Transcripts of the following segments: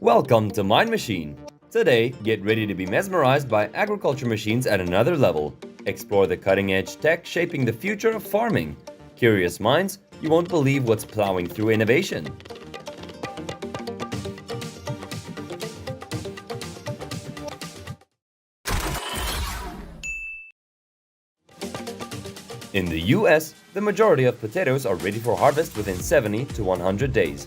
Welcome to Mind Machine. Today, get ready to be mesmerized by agriculture machines at another level. Explore the cutting-edge tech shaping the future of farming. Curious minds, you won't believe what's plowing through innovation. In the US, the majority of potatoes are ready for harvest within 70 to 100 days.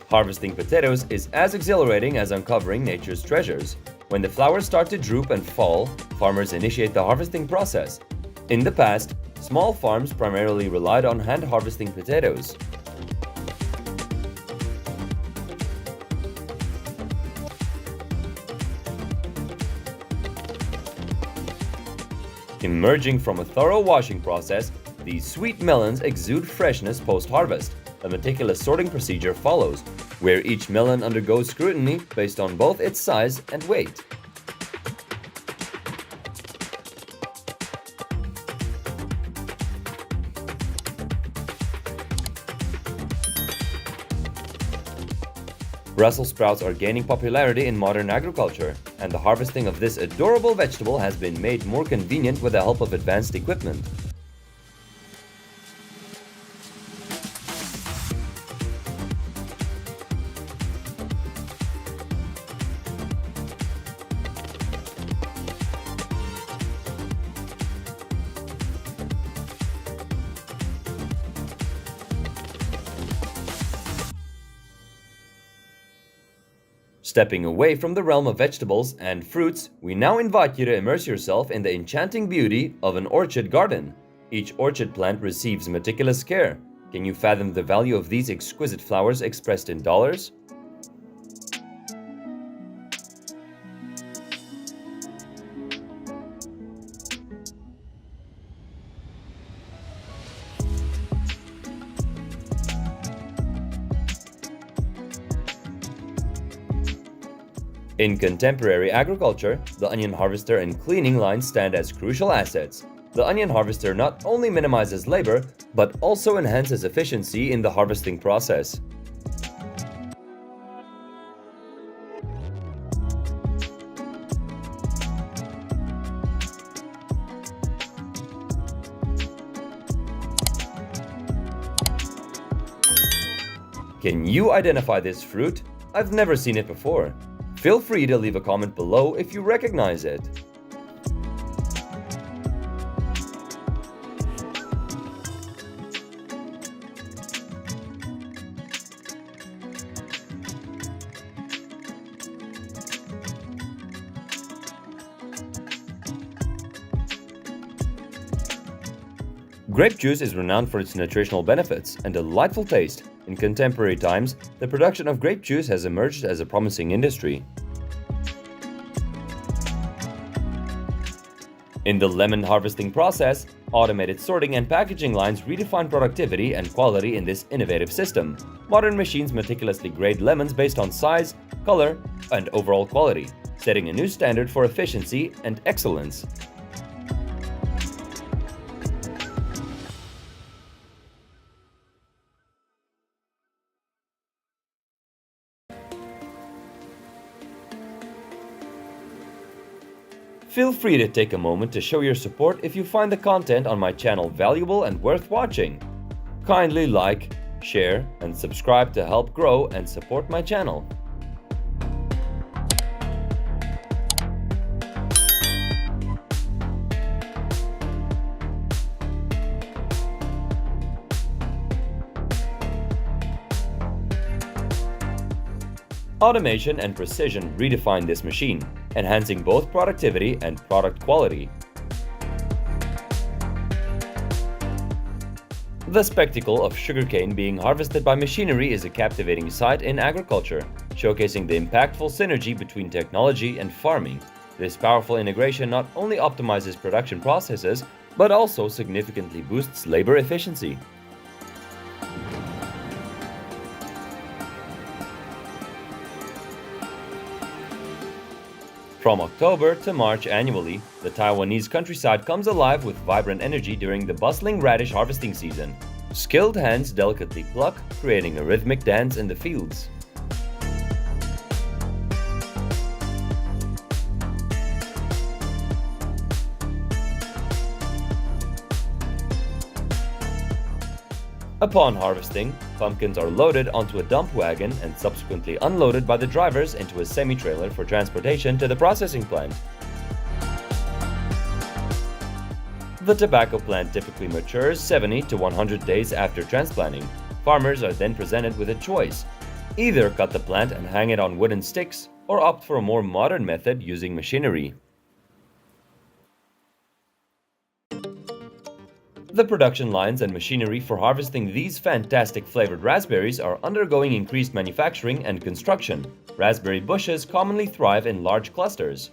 Harvesting potatoes is as exhilarating as uncovering nature's treasures. When the flowers start to droop and fall, farmers initiate the harvesting process. In the past, small farms primarily relied on hand harvesting potatoes. Emerging from a thorough washing process, these sweet melons exude freshness post-harvest. A meticulous sorting procedure follows, where each melon undergoes scrutiny based on both its size and weight. Brussels sprouts are gaining popularity in modern agriculture, and the harvesting of this adorable vegetable has been made more convenient with the help of advanced equipment. Stepping away from the realm of vegetables and fruits, we now invite you to immerse yourself in the enchanting beauty of an orchard garden. Each orchard plant receives meticulous care. Can you fathom the value of these exquisite flowers expressed in dollars? In contemporary agriculture, the onion harvester and cleaning line stand as crucial assets. The onion harvester not only minimizes labor, but also enhances efficiency in the harvesting process. Can you identify this fruit? I've never seen it before. Feel free to leave a comment below if you recognize it. Grape juice is renowned for its nutritional benefits and delightful taste. In contemporary times, the production of grape juice has emerged as a promising industry. In the lemon harvesting process, automated sorting and packaging lines redefine productivity and quality in this innovative system. Modern machines meticulously grade lemons based on size, color, and overall quality, setting a new standard for efficiency and excellence. Feel free to take a moment to show your support if you find the content on my channel valuable and worth watching. Kindly like, share, and subscribe to help grow and support my channel. Automation and precision redefine this machine, enhancing both productivity and product quality. The spectacle of sugarcane being harvested by machinery is a captivating sight in agriculture, showcasing the impactful synergy between technology and farming. This powerful integration not only optimizes production processes, but also significantly boosts labor efficiency. From October to March annually, the Taiwanese countryside comes alive with vibrant energy during the bustling radish harvesting season. Skilled hands delicately pluck, creating a rhythmic dance in the fields. Upon harvesting, pumpkins are loaded onto a dump wagon and subsequently unloaded by the drivers into a semi-trailer for transportation to the processing plant. The tobacco plant typically matures 70 to 100 days after transplanting. Farmers are then presented with a choice: either cut the plant and hang it on wooden sticks, or opt for a more modern method using machinery. The production lines and machinery for harvesting these fantastic flavored raspberries are undergoing increased manufacturing and construction. Raspberry bushes commonly thrive in large clusters.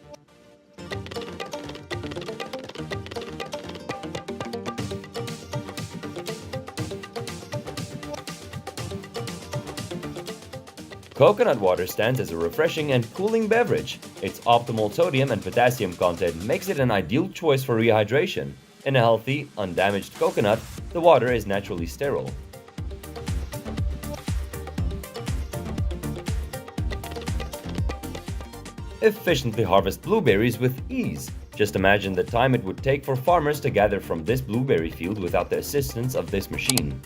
Coconut water stands as a refreshing and cooling beverage. Its optimal sodium and potassium content makes it an ideal choice for rehydration. In a healthy, undamaged coconut, the water is naturally sterile. Efficiently harvest blueberries with ease. Just imagine the time it would take for farmers to gather from this blueberry field without the assistance of this machine.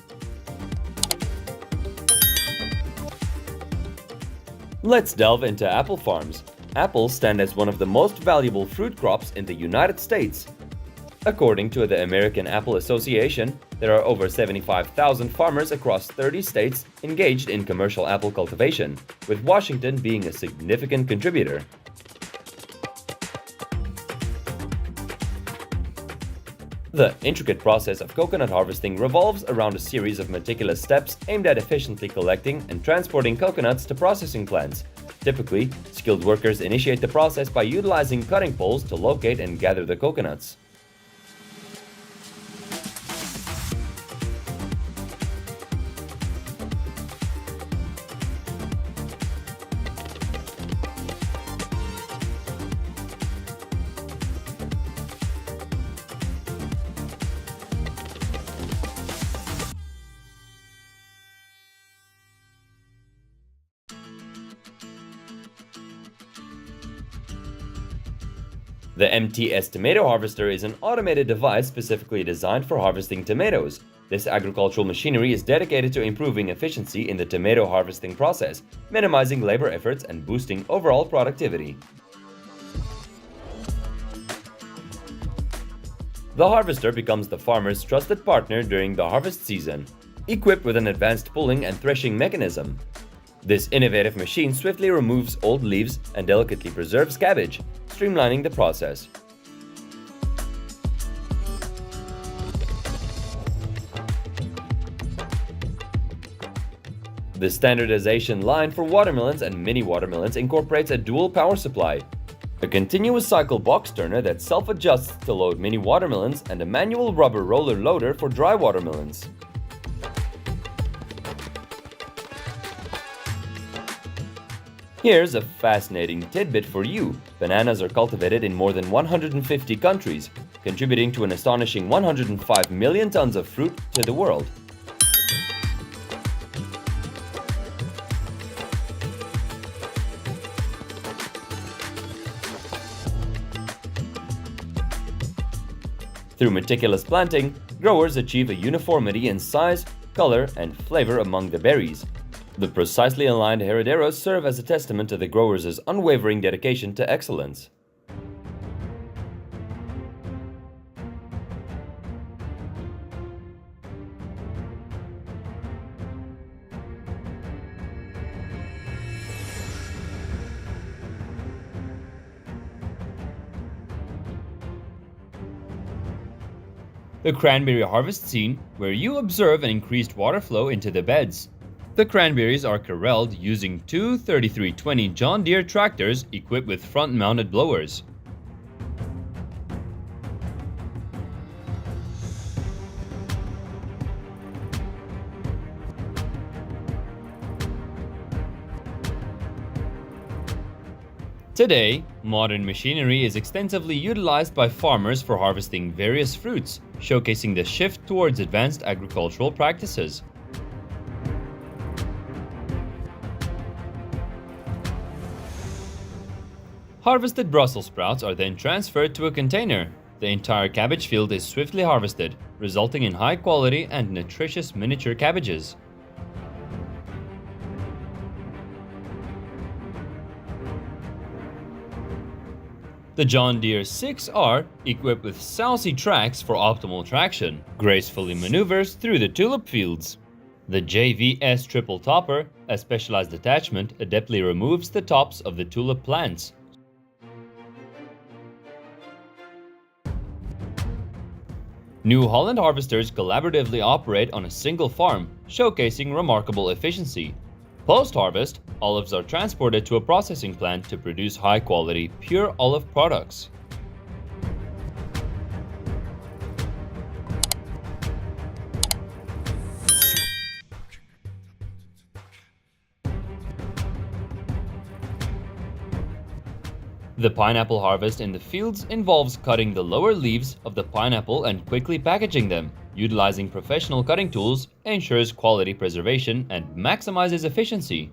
Let's delve into apple farms. Apples stand as one of the most valuable fruit crops in the United States. According to the American Apple Association, there are over 75,000 farmers across 30 states engaged in commercial apple cultivation, with Washington being a significant contributor. The intricate process of coconut harvesting revolves around a series of meticulous steps aimed at efficiently collecting and transporting coconuts to processing plants. Typically, skilled workers initiate the process by utilizing cutting poles to locate and gather the coconuts. The MTS tomato harvester is an automated device specifically designed for harvesting tomatoes. This agricultural machinery is dedicated to improving efficiency in the tomato harvesting process, minimizing labor efforts and boosting overall productivity. The harvester becomes the farmer's trusted partner during the harvest season, equipped with an advanced pulling and threshing mechanism. This innovative machine swiftly removes old leaves and delicately preserves cabbage, streamlining the process. The standardization line for watermelons and mini watermelons incorporates a dual power supply, a continuous cycle box turner that self-adjusts to load mini watermelons, and a manual rubber roller loader for dry watermelons. Here's a fascinating tidbit for you. Bananas are cultivated in more than 150 countries, contributing to an astonishing 105 million tons of fruit to the world. Through meticulous planting, growers achieve a uniformity in size, color, and flavor among the berries. The precisely aligned herederos serve as a testament to the growers' unwavering dedication to excellence. The cranberry harvest scene, where you observe an increased water flow into the beds. The cranberries are corralled using two 3320 John Deere tractors equipped with front-mounted blowers. Today, modern machinery is extensively utilized by farmers for harvesting various fruits, showcasing the shift towards advanced agricultural practices. Harvested Brussels sprouts are then transferred to a container. The entire cabbage field is swiftly harvested, resulting in high quality and nutritious miniature cabbages. The John Deere 6R, equipped with Southsea tracks for optimal traction, gracefully maneuvers through the tulip fields. The JVS Triple Topper, a specialized attachment, adeptly removes the tops of the tulip plants. New Holland harvesters collaboratively operate on a single farm, showcasing remarkable efficiency. Post-harvest, olives are transported to a processing plant to produce high-quality, pure olive products. The pineapple harvest in the fields involves cutting the lower leaves of the pineapple and quickly packaging them. Utilizing professional cutting tools ensures quality preservation and maximizes efficiency.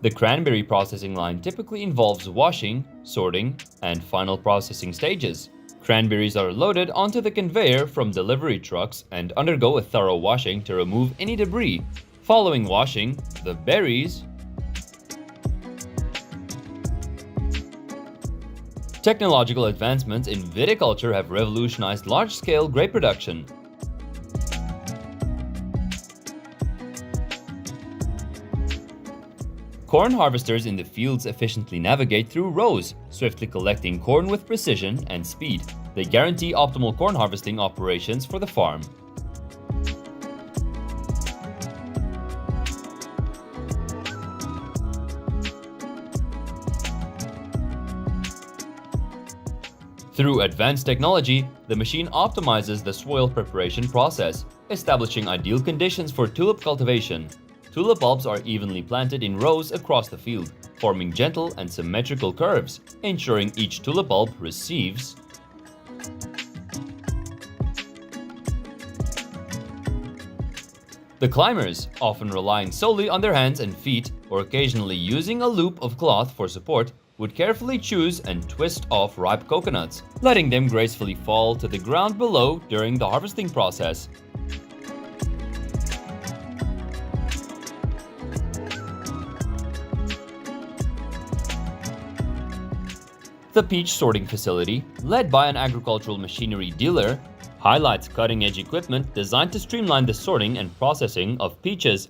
The cranberry processing line typically involves washing, sorting, and final processing stages. Cranberries are loaded onto the conveyor from delivery trucks and undergo a thorough washing to remove any debris. Following washing, the berries Technological advancements in viticulture have revolutionized large-scale grape production. Corn harvesters in the fields efficiently navigate through rows, swiftly collecting corn with precision and speed. They guarantee optimal corn harvesting operations for the farm. Through advanced technology, the machine optimizes the soil preparation process, establishing ideal conditions for tulip cultivation. Tulip bulbs are evenly planted in rows across the field, forming gentle and symmetrical curves, ensuring each tulip bulb receives the climbers, often relying solely on their hands and feet or occasionally using a loop of cloth for support, would carefully choose and twist off ripe coconuts, letting them gracefully fall to the ground below during the harvesting process. The peach sorting facility, led by an agricultural machinery dealer, highlights cutting-edge equipment designed to streamline the sorting and processing of peaches.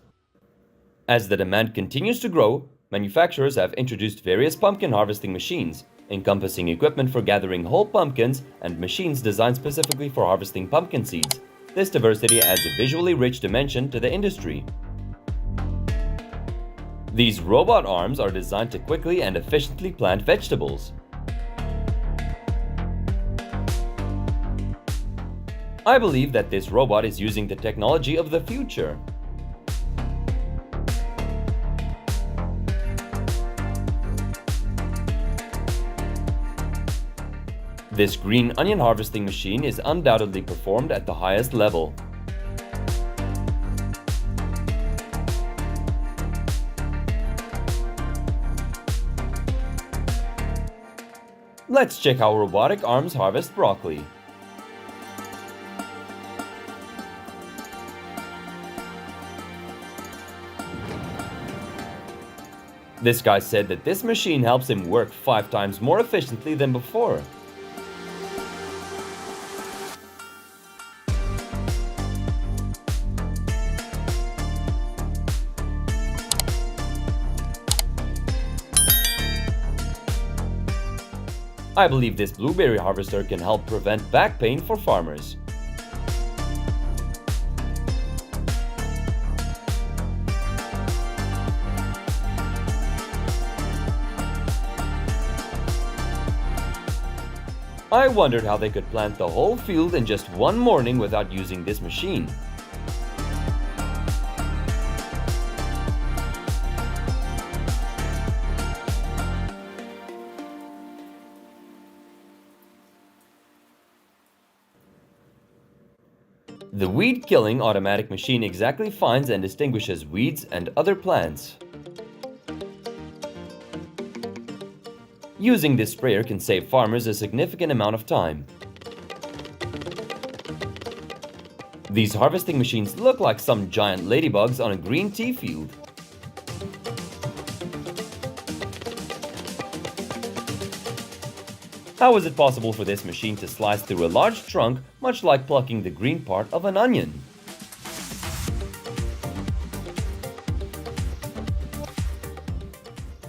As the demand continues to grow, manufacturers have introduced various pumpkin harvesting machines, encompassing equipment for gathering whole pumpkins and machines designed specifically for harvesting pumpkin seeds. This diversity adds a visually rich dimension to the industry. These robot arms are designed to quickly and efficiently plant vegetables. I believe that this robot is using the technology of the future. This green onion harvesting machine is undoubtedly performed at the highest level. Let's check how robotic arms harvest broccoli. This guy said that this machine helps him work 5 times more efficiently than before. I believe this blueberry harvester can help prevent back pain for farmers. I wondered how they could plant the whole field in just one morning without using this machine. The weed-killing automatic machine exactly finds and distinguishes weeds and other plants. Using this sprayer can save farmers a significant amount of time. These harvesting machines look like some giant ladybugs on a green tea field. How is it possible for this machine to slice through a large trunk, much like plucking the green part of an onion?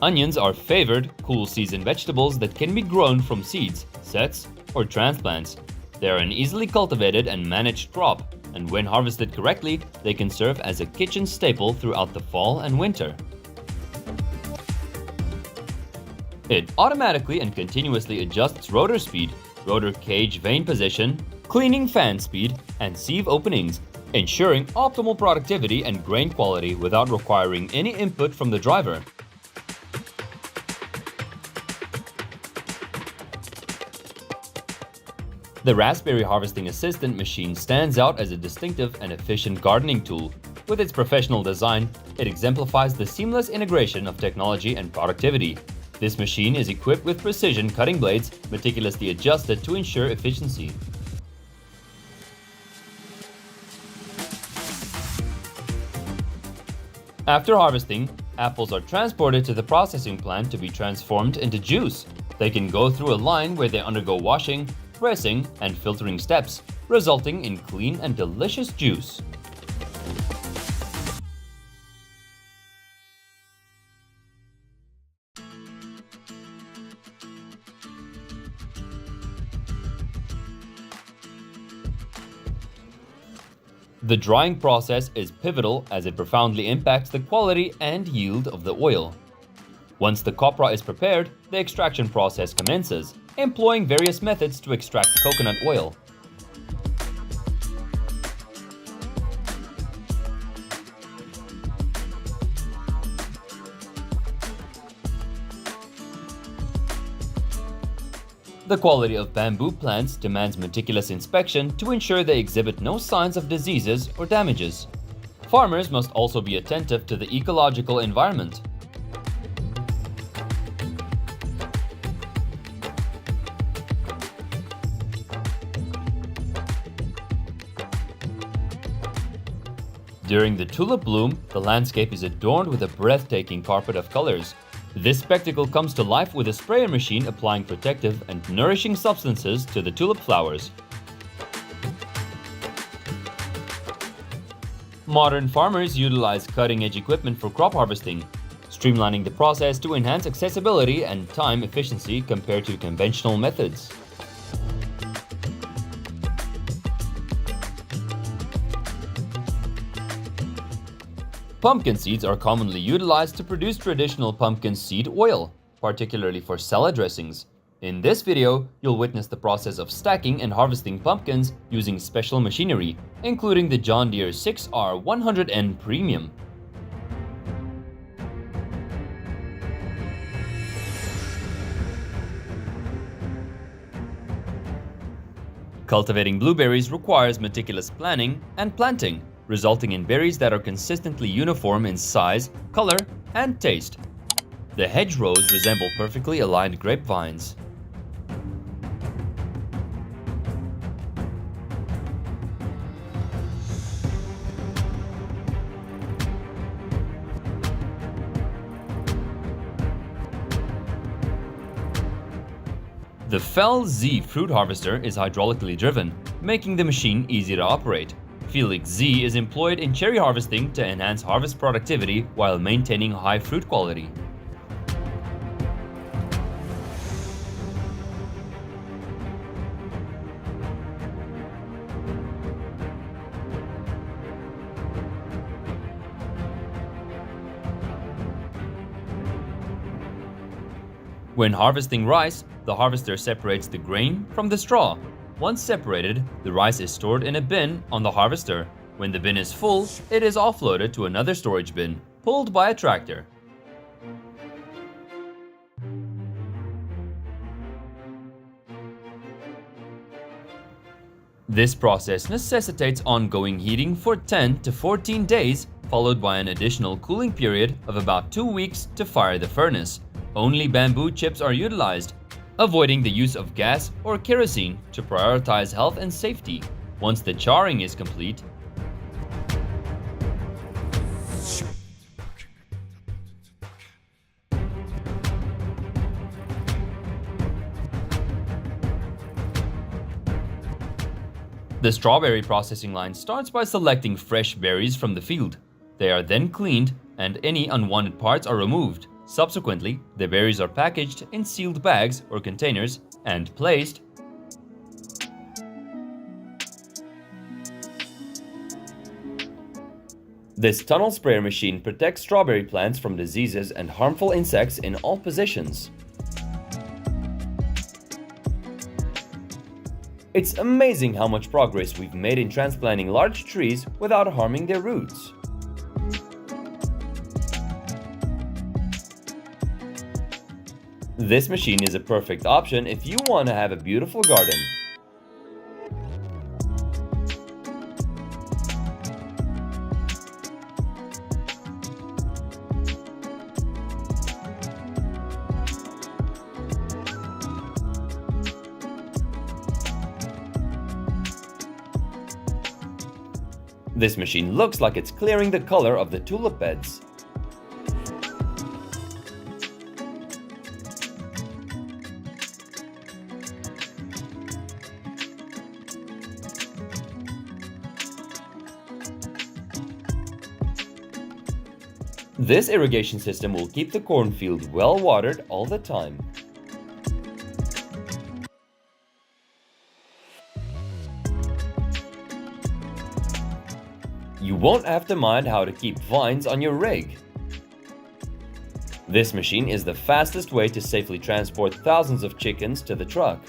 Onions are favored, cool-season vegetables that can be grown from seeds, sets, or transplants. They are an easily cultivated and managed crop, and when harvested correctly, they can serve as a kitchen staple throughout the fall and winter. It automatically and continuously adjusts rotor speed, rotor cage vane position, cleaning fan speed, and sieve openings, ensuring optimal productivity and grain quality without requiring any input from the driver. The Raspberry Harvesting Assistant machine stands out as a distinctive and efficient gardening tool. With its professional design, it exemplifies the seamless integration of technology and productivity. This machine is equipped with precision cutting blades, meticulously adjusted to ensure efficiency. After harvesting, apples are transported to the processing plant to be transformed into juice. They can go through a line where they undergo washing, pressing, and filtering steps, resulting in clean and delicious juice. The drying process is pivotal as it profoundly impacts the quality and yield of the oil. Once the copra is prepared, the extraction process commences, employing various methods to extract coconut oil. The quality of bamboo plants demands meticulous inspection to ensure they exhibit no signs of diseases or damages. Farmers must also be attentive to the ecological environment. During the tulip bloom, the landscape is adorned with a breathtaking carpet of colors. This spectacle comes to life with a sprayer machine applying protective and nourishing substances to the tulip flowers. Modern farmers utilize cutting-edge equipment for crop harvesting, streamlining the process to enhance accessibility and time efficiency compared to conventional methods. Pumpkin seeds are commonly utilized to produce traditional pumpkin seed oil, particularly for salad dressings. In this video, you'll witness the process of stacking and harvesting pumpkins using special machinery, including the John Deere 6R100N Premium. Cultivating blueberries requires meticulous planning and planting, resulting in berries that are consistently uniform in size, color, and taste. The hedgerows resemble perfectly aligned grapevines. The Fel Z fruit harvester is hydraulically driven, making the machine easy to operate. Felix Z is employed in cherry harvesting to enhance harvest productivity while maintaining high fruit quality. When harvesting rice, the harvester separates the grain from the straw. Once separated, the rice is stored in a bin on the harvester. When the bin is full, it is offloaded to another storage bin, pulled by a tractor. This process necessitates ongoing heating for 10 to 14 days, followed by an additional cooling period of about 2 weeks to fire the furnace. Only bamboo chips are utilized, avoiding the use of gas or kerosene to prioritize health and safety. Once the charring is complete, the strawberry processing line starts by selecting fresh berries from the field. They are then cleaned and any unwanted parts are removed. Subsequently, the berries are packaged in sealed bags or containers and placed. This tunnel sprayer machine protects strawberry plants from diseases and harmful insects in all positions. It's amazing how much progress we've made in transplanting large trees without harming their roots. This machine is a perfect option if you want to have a beautiful garden. This machine looks like it's clearing the color of the tulip beds. This irrigation system will keep the cornfield well watered all the time. You won't have to mind how to keep vines on your rig. This machine is the fastest way to safely transport thousands of chickens to the truck.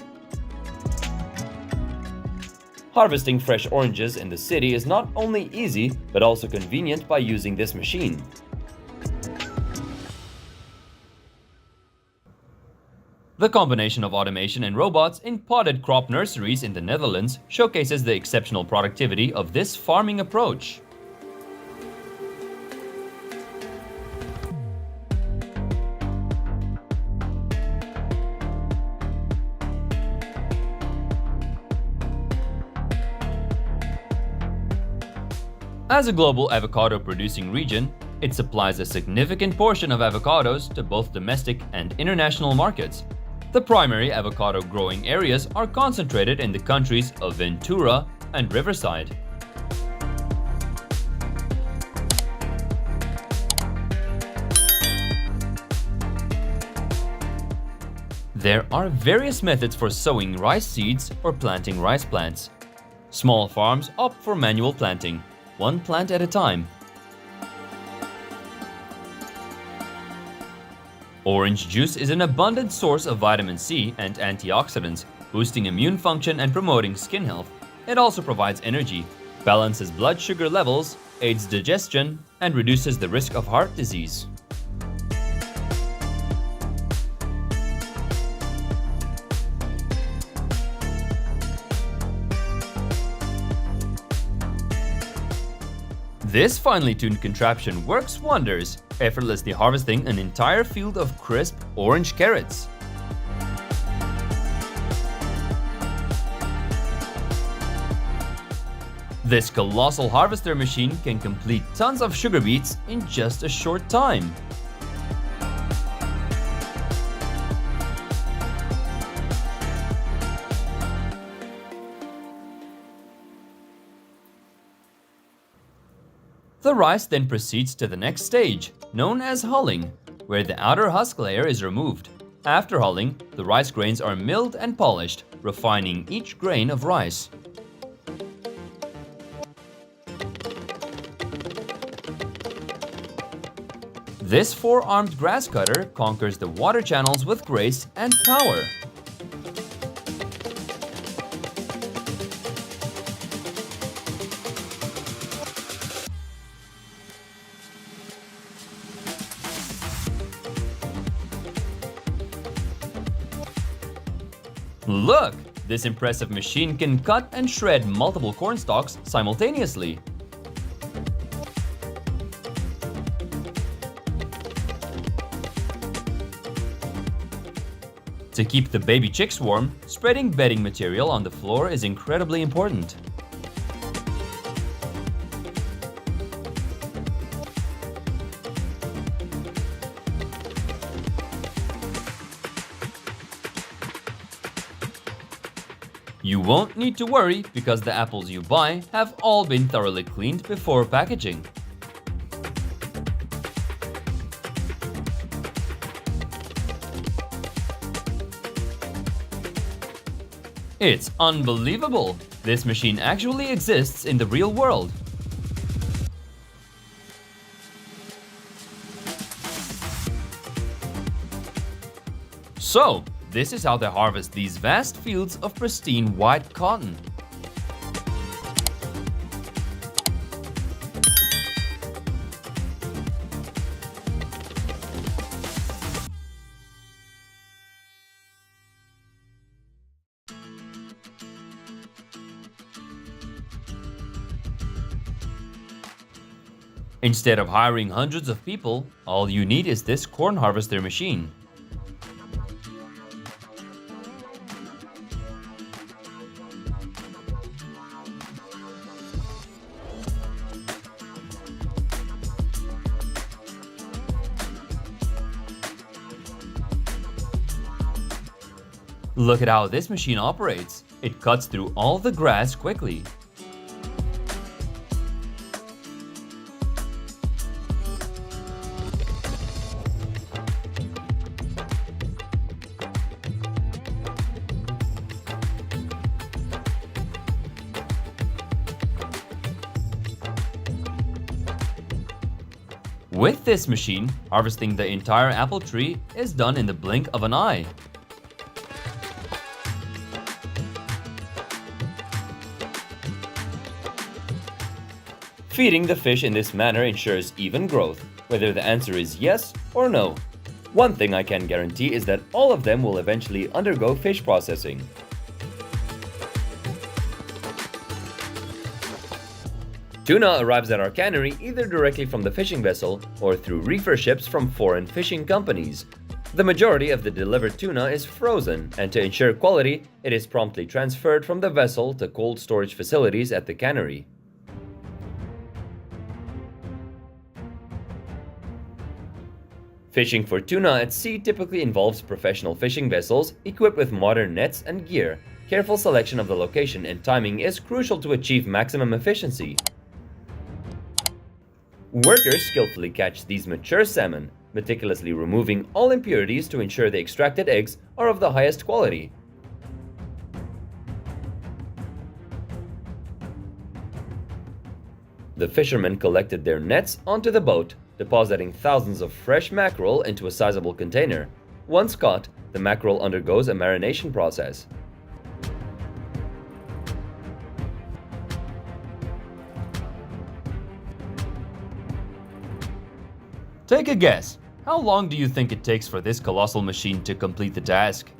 Harvesting fresh oranges in the city is not only easy, but also convenient by using this machine. The combination of automation and robots in potted crop nurseries in the Netherlands showcases the exceptional productivity of this farming approach. As a global avocado producing region, it supplies a significant portion of avocados to both domestic and international markets. The primary avocado growing areas are concentrated in the countries of Ventura and Riverside. There are various methods for sowing rice seeds or planting rice plants. Small farms opt for manual planting, one plant at a time. Orange juice is an abundant source of vitamin C and antioxidants, boosting immune function and promoting skin health. It also provides energy, balances blood sugar levels, aids digestion, and reduces the risk of heart disease. This finely tuned contraption works wonders, effortlessly harvesting an entire field of crisp orange carrots. This colossal harvester machine can complete tons of sugar beets in just a short time. The rice then proceeds to the next stage, known as hulling, where the outer husk layer is removed. After hulling, the rice grains are milled and polished, refining each grain of rice. This four-armed grass cutter conquers the water channels with grace and power. Look! this impressive machine can cut and shred multiple corn stalks simultaneously. To keep the baby chicks warm, spreading bedding material on the floor is incredibly important. You won't need to worry because the apples you buy have all been thoroughly cleaned before packaging. It's unbelievable! This machine actually exists in the real world. So, this is how they harvest these vast fields of pristine white cotton. Instead of hiring hundreds of people, all you need is this corn harvester machine. Look at how this machine operates. It cuts through all the grass quickly. With this machine, harvesting the entire apple tree is done in the blink of an eye. Feeding the fish in this manner ensures even growth, whether the answer is yes or no. One thing I can guarantee is that all of them will eventually undergo fish processing. Tuna arrives at our cannery either directly from the fishing vessel or through reefer ships from foreign fishing companies. The majority of the delivered tuna is frozen, and to ensure quality, it is promptly transferred from the vessel to cold storage facilities at the cannery. Fishing for tuna at sea typically involves professional fishing vessels equipped with modern nets and gear. Careful selection of the location and timing is crucial to achieve maximum efficiency. Workers skillfully catch these mature salmon, meticulously removing all impurities to ensure the extracted eggs are of the highest quality. The fishermen collected their nets onto the boat, depositing thousands of fresh mackerel into a sizable container. Once caught, the mackerel undergoes a marination process. Take a guess. How long do you think it takes for this colossal machine to complete the task?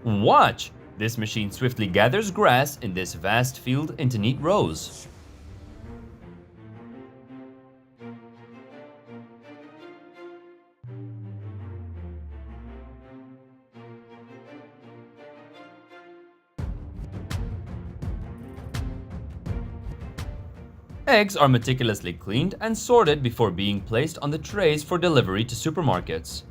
Watch! This machine swiftly gathers grass in this vast field into neat rows. Eggs are meticulously cleaned and sorted before being placed on the trays for delivery to supermarkets.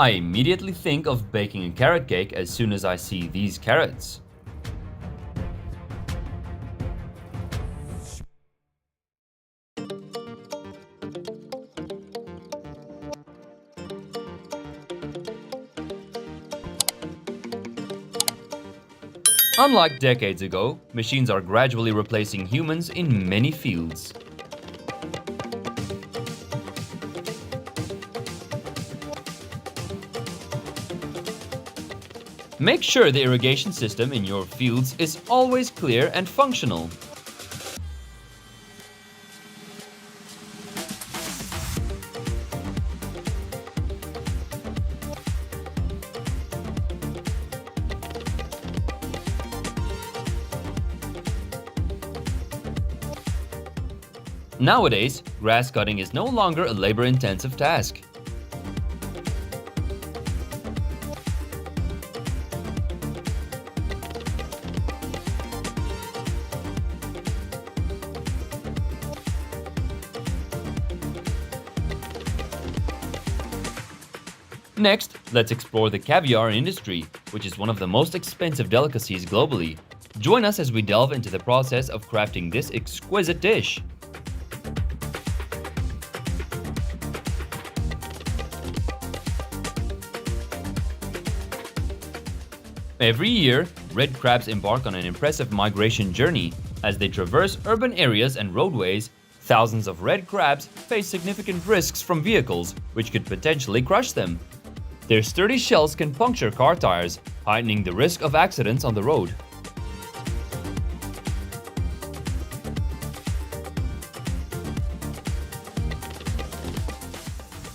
I immediately think of baking a carrot cake as soon as I see these carrots. Unlike decades ago, machines are gradually replacing humans in many fields. Make sure the irrigation system in your fields is always clear and functional. Nowadays, grass cutting is no longer a labor-intensive task. Next, let's explore the caviar industry, which is one of the most expensive delicacies globally. Join us as we delve into the process of crafting this exquisite dish. Every year, red crabs embark on an impressive migration journey. As they traverse urban areas and roadways, thousands of red crabs face significant risks from vehicles, which could potentially crush them. Their sturdy shells can puncture car tires, heightening the risk of accidents on the road.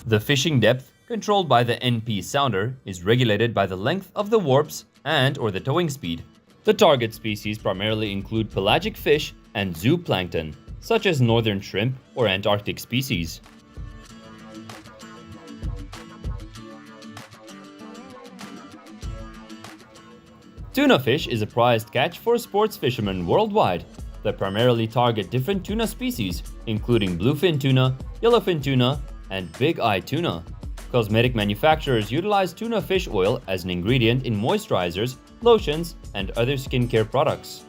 The fishing depth, controlled by the NP sounder, is regulated by the length of the warps and/or the towing speed. The target species primarily include pelagic fish and zooplankton, such as northern shrimp or Antarctic species. Tuna fish is a prized catch for sports fishermen worldwide. They primarily target different tuna species, including bluefin tuna, yellowfin tuna, and big-eye tuna. Cosmetic manufacturers utilize tuna fish oil as an ingredient in moisturizers, lotions, and other skincare products.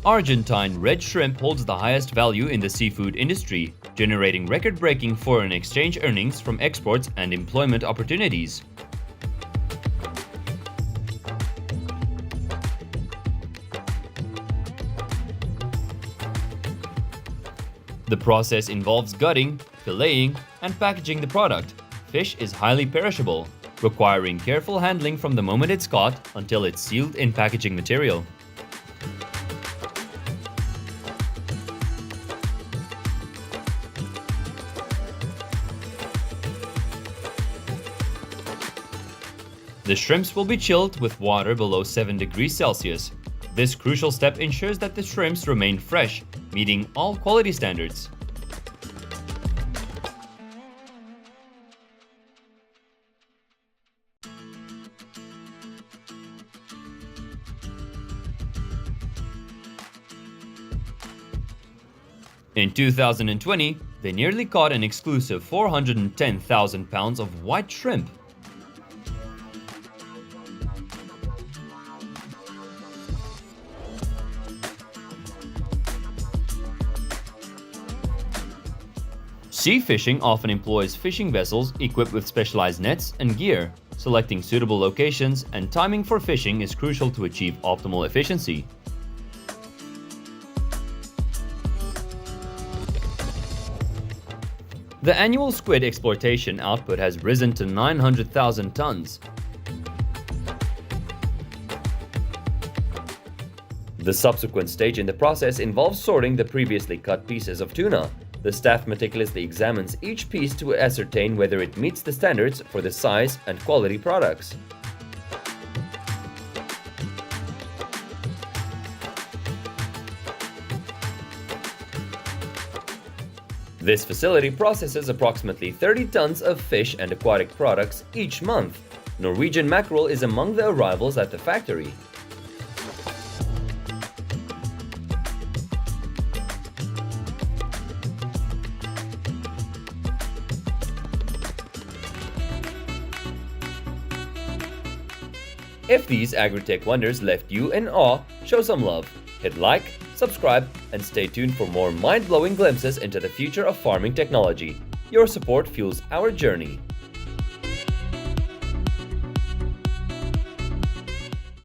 Argentine red shrimp holds the highest value in the seafood industry, generating record-breaking foreign exchange earnings from exports and employment opportunities. The process involves gutting, filleting, and packaging the product. Fish is highly perishable, requiring careful handling from the moment it's caught until it's sealed in packaging material. The shrimps will be chilled with water below 7 degrees Celsius. This crucial step ensures that the shrimps remain fresh, meeting all quality standards. In 2020, they nearly caught an exclusive 410,000 pounds of white shrimp. Sea fishing often employs fishing vessels equipped with specialized nets and gear. Selecting suitable locations and timing for fishing is crucial to achieve optimal efficiency. The annual squid exploitation output has risen to 900,000 tons. The subsequent stage in the process involves sorting the previously cut pieces of tuna. The staff meticulously examines each piece to ascertain whether it meets the standards for the size and quality products. This facility processes approximately 30 tons of fish and aquatic products each month. Norwegian mackerel is among the arrivals at the factory. If these agri-tech wonders left you in awe, show some love. Hit like, subscribe, and stay tuned for more mind-blowing glimpses into the future of farming technology. Your support fuels our journey.